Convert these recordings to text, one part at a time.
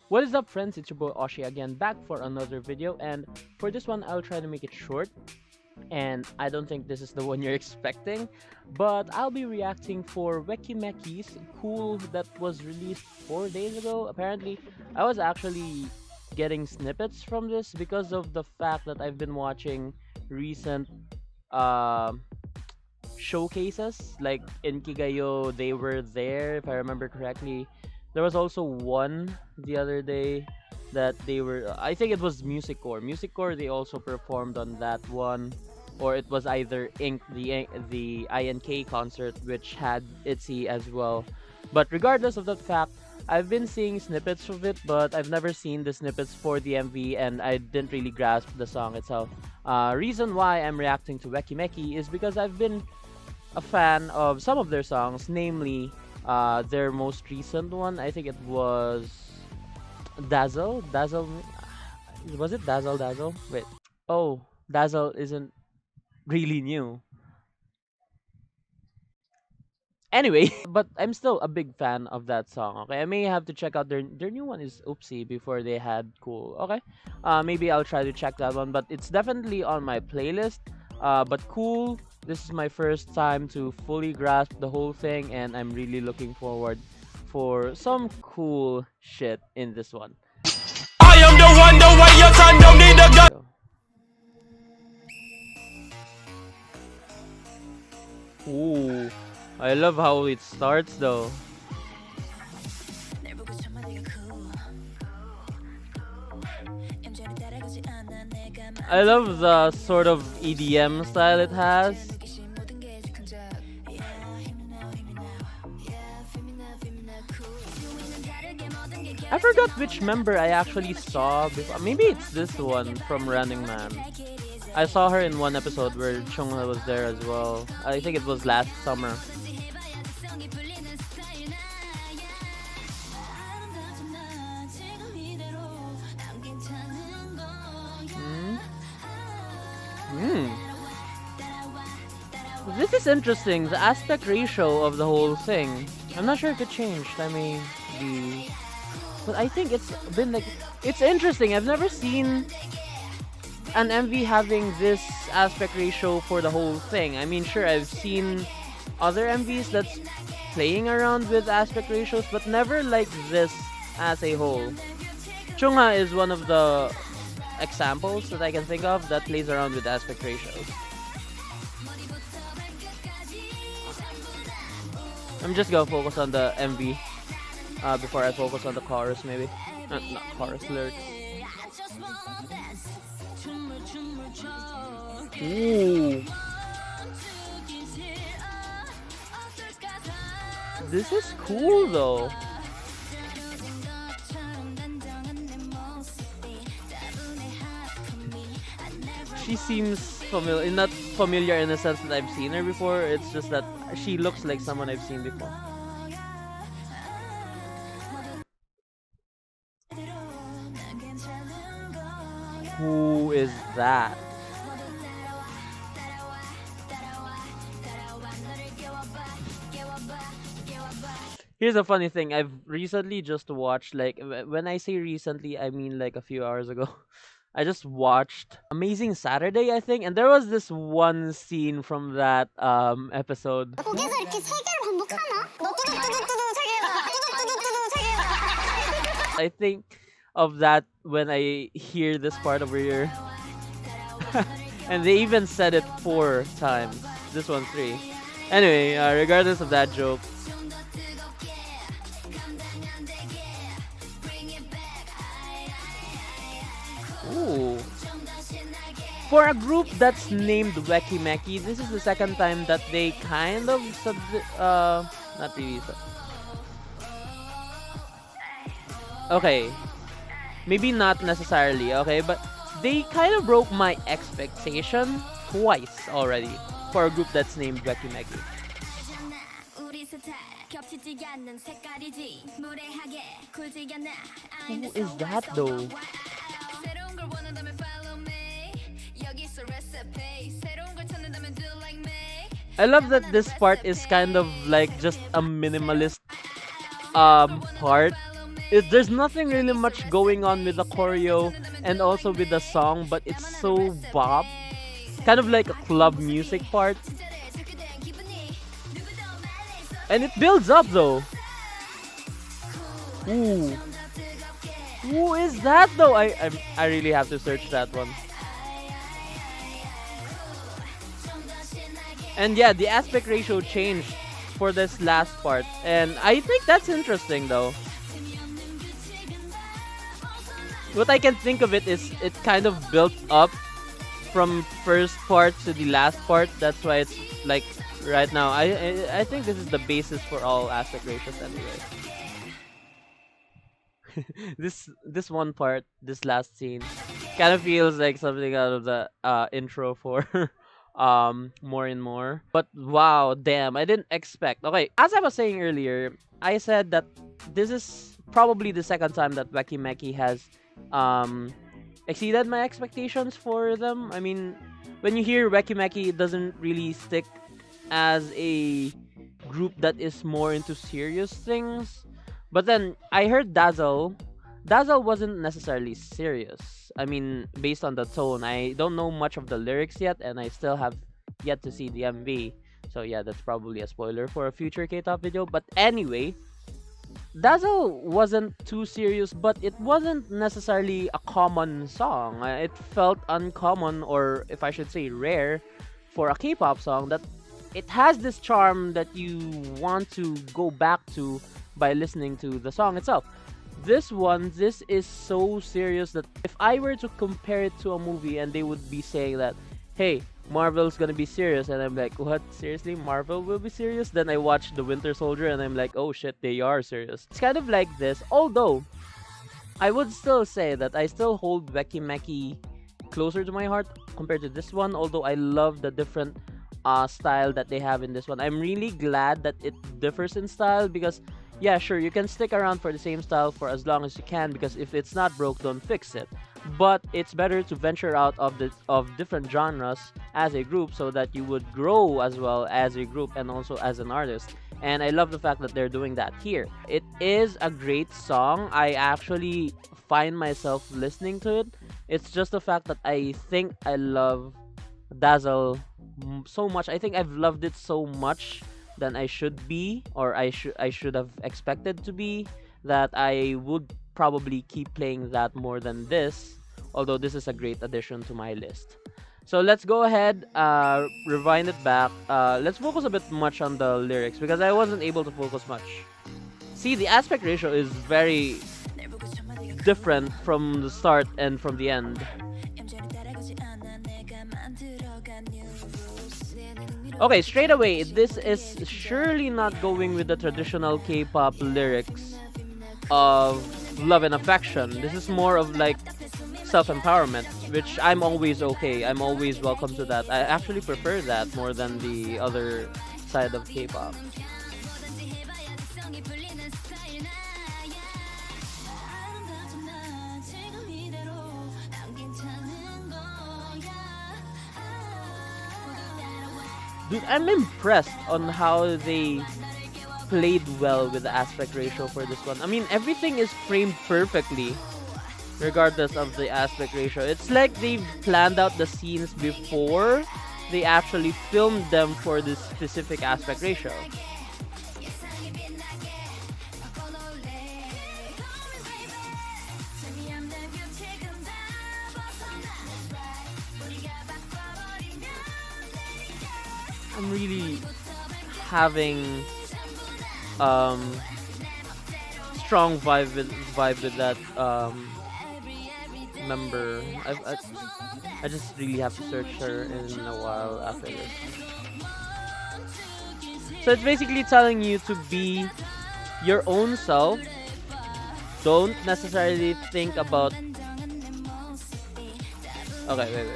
What is up, friends? It's your boy Oshyy again, back for another video, and for this one I'll try to make it short, and I don't think this is the one you're expecting, but I'll be reacting for Weki Meki's Cool that was released 4 days ago. Apparently I was actually getting snippets from this because of the fact that I've been watching recent uh, showcases, like in Kigayo they were there, if I remember correctly. There was also one the other day that they were, I think it was Music Core. Music Core, they also performed on that one, or it was either Ink, the INK concert, which had ITZY as well. But regardless of that fact, I've been seeing snippets of it, but I've never seen the snippets for the MV, and I didn't really grasp the song itself. Reason why I'm reacting to Weki Meki is because I've been a fan of some of their songs, namely their most recent one. I think it was Dazzle. Dazzle. Was it Dazzle? Dazzle? Wait. Oh, Dazzle isn't really new. Anyway, but I'm still a big fan of that song. Okay, I may have to check out their new one is Oopsie before they had Cool. Okay, maybe I'll try to check that one, but it's definitely on my playlist. But Cool, this is my first time to fully grasp the whole thing, and I'm really looking forward for some cool shit in this one. I am the one, the way your son don't need a gun. Ooh, I love how it starts though. I love the sort of EDM style it has. I forgot which member I actually saw before. Maybe it's this one from Running Man. I saw her in one episode where Chungha was there as well. I think it was last summer. Hmm. This is interesting, the aspect ratio of the whole thing. I'm not sure if it changed. I mean, but I think it's been like, it's interesting. I've never seen an MV having this aspect ratio for the whole thing. I mean, sure, I've seen other MVs that's playing around with aspect ratios, but never like this as a whole. Chungha is one of the examples that I can think of that plays around with aspect ratios. I'm just gonna focus on the MV before I focus on the chorus, maybe. Not chorus, lyrics. Ooh. This is cool though. She seems familiar, not familiar in the sense that I've seen her before. It's just that she looks like someone I've seen before. Who is that? Here's a funny thing. I've recently just watched, like, when I say recently, I mean like a few hours ago. I just watched Amazing Saturday, I think, and there was this one scene from that episode. I think of that when I hear this part over here. And they even said it 4 times. This one's 3. Anyway, regardless of that joke. Ooh. For a group that's named Weki Meki, this is the second time that they kind of not really okay. Maybe not necessarily, okay, but they kind of broke my expectation twice already for a group that's named Weki Meki. Who is that though? I love that this part is kind of like just a minimalist part there's nothing really much going on with the choreo and also with the song, but it's so bop. Kind of like a club music part. And it builds up though. Ooh. Who is that though? I really have to search that one. And yeah, the aspect ratio changed for this last part. And I think that's interesting though. What I can think of it is it kind of built up from first part to the last part. That's why it's like right now. I think this is the basis for all aspect ratios anyway. This one part, this last scene, kind of feels like something out of the intro for more and more. But wow, damn, I didn't expect. Okay, as I was saying earlier, I said that this is probably the second time that Weki Meki has exceeded my expectations for them. I mean, when you hear Weki Meki, it doesn't really stick as a group that is more into serious things. But then I heard Dazzle. Dazzle wasn't necessarily serious. I mean, based on the tone, I don't know much of the lyrics yet, and I still have yet to see the MV. So yeah, that's probably a spoiler for a future K-top video. But anyway, Dazzle wasn't too serious, but it wasn't necessarily a common song. It felt uncommon, or if I should say rare, for a K-pop song, that it has this charm that you want to go back to by listening to the song itself. This is so serious that if I were to compare it to a movie and they would be saying that, hey, Marvel's gonna be serious, and I'm like, what? Seriously? Marvel will be serious? Then I watch The Winter Soldier and I'm like, oh shit, they are serious. It's kind of like this, although I would still say that I still hold Weki Meki closer to my heart compared to this one, although I love the different style that they have in this one. I'm really glad that it differs in style because yeah, sure, you can stick around for the same style for as long as you can because if it's not broke, don't fix it. But it's better to venture out of different genres as a group so that you would grow as well as a group and also as an artist. And I love the fact that they're doing that here. It is a great song. I actually find myself listening to it. It's just the fact that I think I love Dazzle so much. I think I've loved it so much than I should be, or I should have expected to be, that I would probably keep playing that more than this, although this is a great addition to my list. So let's go ahead, rewind it back. Let's focus a bit much on the lyrics because I wasn't able to focus much. See, the aspect ratio is very different from the start and from the end. Okay, straight away, this is surely not going with the traditional K-pop lyrics of love and affection. This is more of like self-empowerment, which I'm always okay. I'm always welcome to that. I actually prefer that more than the other side of K-pop. Dude, I'm impressed on how they played well with the aspect ratio for this one. I mean, everything is framed perfectly, regardless of the aspect ratio. It's like they've planned out the scenes before they actually filmed them for this specific aspect ratio. I'm really having strong vibe with that member. I just really have to search her in a while after this. So it's basically telling you to be your own self. Don't necessarily think about. Okay, wait.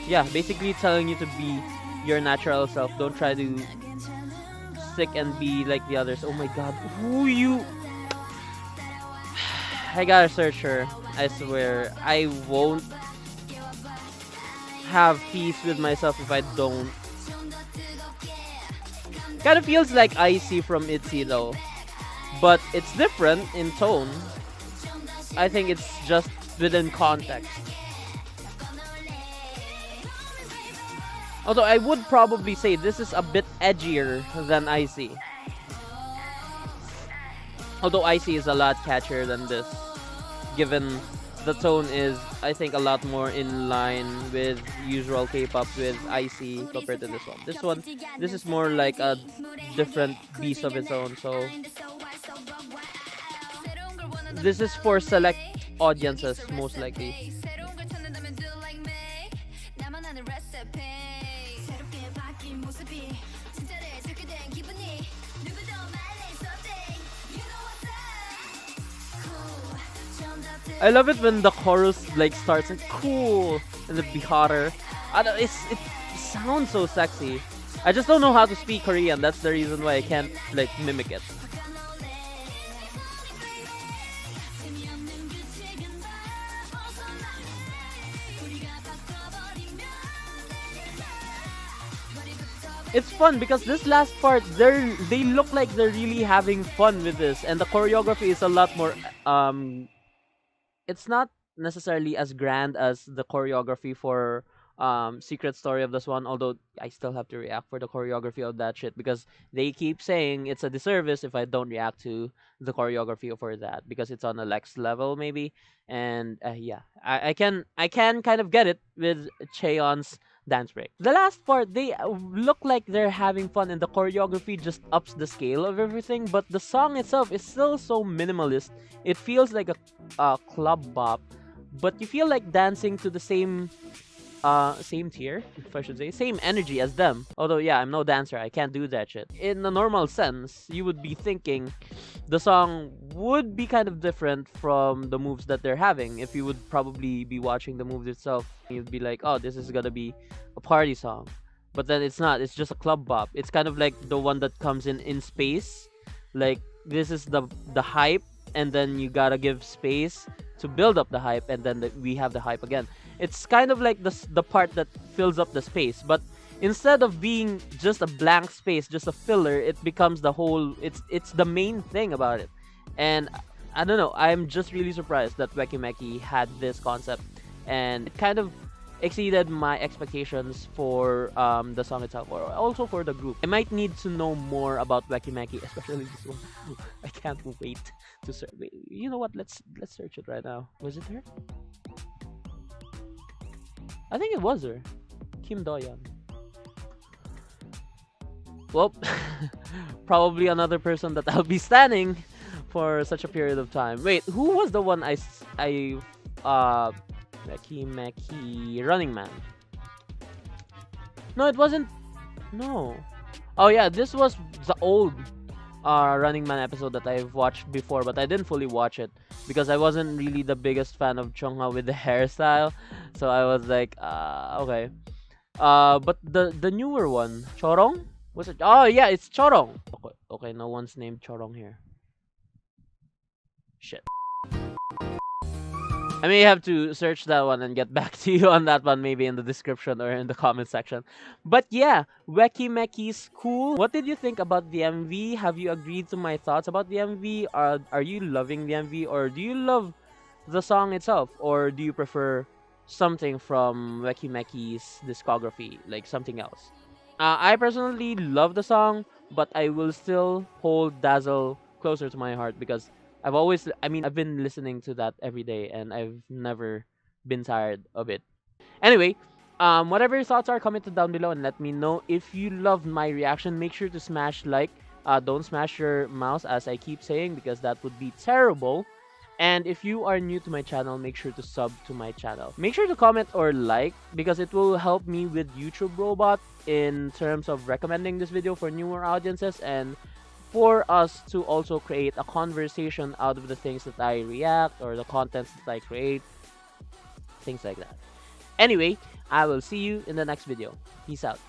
Yeah, basically telling you to be your natural self. Don't try to stick and be like the others. Oh my god, who you? I gotta search her. I swear, I won't have peace with myself if I don't. Kind of feels like ITZY from ITZY though. but it's different in tone. I think it's just within context. Although I would probably say this is a bit edgier than ITZY. Although ITZY is a lot catchier than this, given the tone is, I think, a lot more in line with usual K-pop with ITZY compared to this one. This is more like a different beast of its own. So this is for select audiences, most likely. I love it when the chorus like starts and cool and then be hotter. I don't, it sounds so sexy. I just don't know how to speak Korean. That's the reason why I can't like mimic it. It's fun because this last part, they look like they're really having fun with this, and the choreography is a lot more it's not necessarily as grand as the choreography for Secret Story of the Swan, although I still have to react for the choreography of that shit because they keep saying it's a disservice if I don't react to the choreography for that because it's on a Lex level maybe, and yeah, I can kind of get it with Cheon's dance break. The last part, they look like they're having fun and the choreography just ups the scale of everything, but the song itself is still so minimalist. It feels like a club bop, but you feel like dancing to the same tier, if I should say, same energy as them. Although yeah, I'm no dancer, I can't do that shit. In a normal sense, you would be thinking the song would be kind of different from the moves that they're having. If you would probably be watching the moves itself, you'd be like, oh, this is gonna be a party song. But then it's not, it's just a club bop. It's kind of like the one that comes in space. Like this is the hype, and then you gotta give space to build up the hype, and then we have the hype again. It's kind of like the part that fills up the space, but instead of being just a blank space, just a filler, it becomes the whole. It's the main thing about it, and I don't know. I'm just really surprised that Weki Meki had this concept, and it kind of exceeded my expectations for the song itself, or also for the group. I might need to know more about Weki Meki, especially this one. I can't wait to search. You know what? Let's search it right now. Was it her? I think it was her. Kim Doyeon. Well, probably another person that I'll be standing for such a period of time. Wait, who was the one Weki Meki Running Man? No, it wasn't. No. Oh yeah, this was the old Running Man episode that I've watched before, but I didn't fully watch it because I wasn't really the biggest fan of Chungha with the hairstyle. So I was like, okay. But the newer one, Chorong? Was it? Oh yeah, it's Chorong. Okay, no one's named Chorong here. Shit. I may have to search that one and get back to you on that one, maybe in the description or in the comment section. But yeah, Weki Meki's cool. What did you think about the MV? Have you agreed to my thoughts about the MV? Are you loving the MV, or do you love the song itself, or do you prefer something from Weki Meki's discography, like something else? I personally love the song, but I will still hold Dazzle closer to my heart because I've been listening to that every day and I've never been tired of it. Anyway, whatever your thoughts are, comment it down below and let me know. If you loved my reaction, make sure to smash like. Don't smash your mouse, as I keep saying, because that would be terrible. And if you are new to my channel, make sure to sub to my channel. Make sure to comment or like because it will help me with YouTube Robot in terms of recommending this video for newer audiences and for us to also create a conversation out of the things that I react or the contents that I create. Things like that. Anyway, I will see you in the next video. Peace out.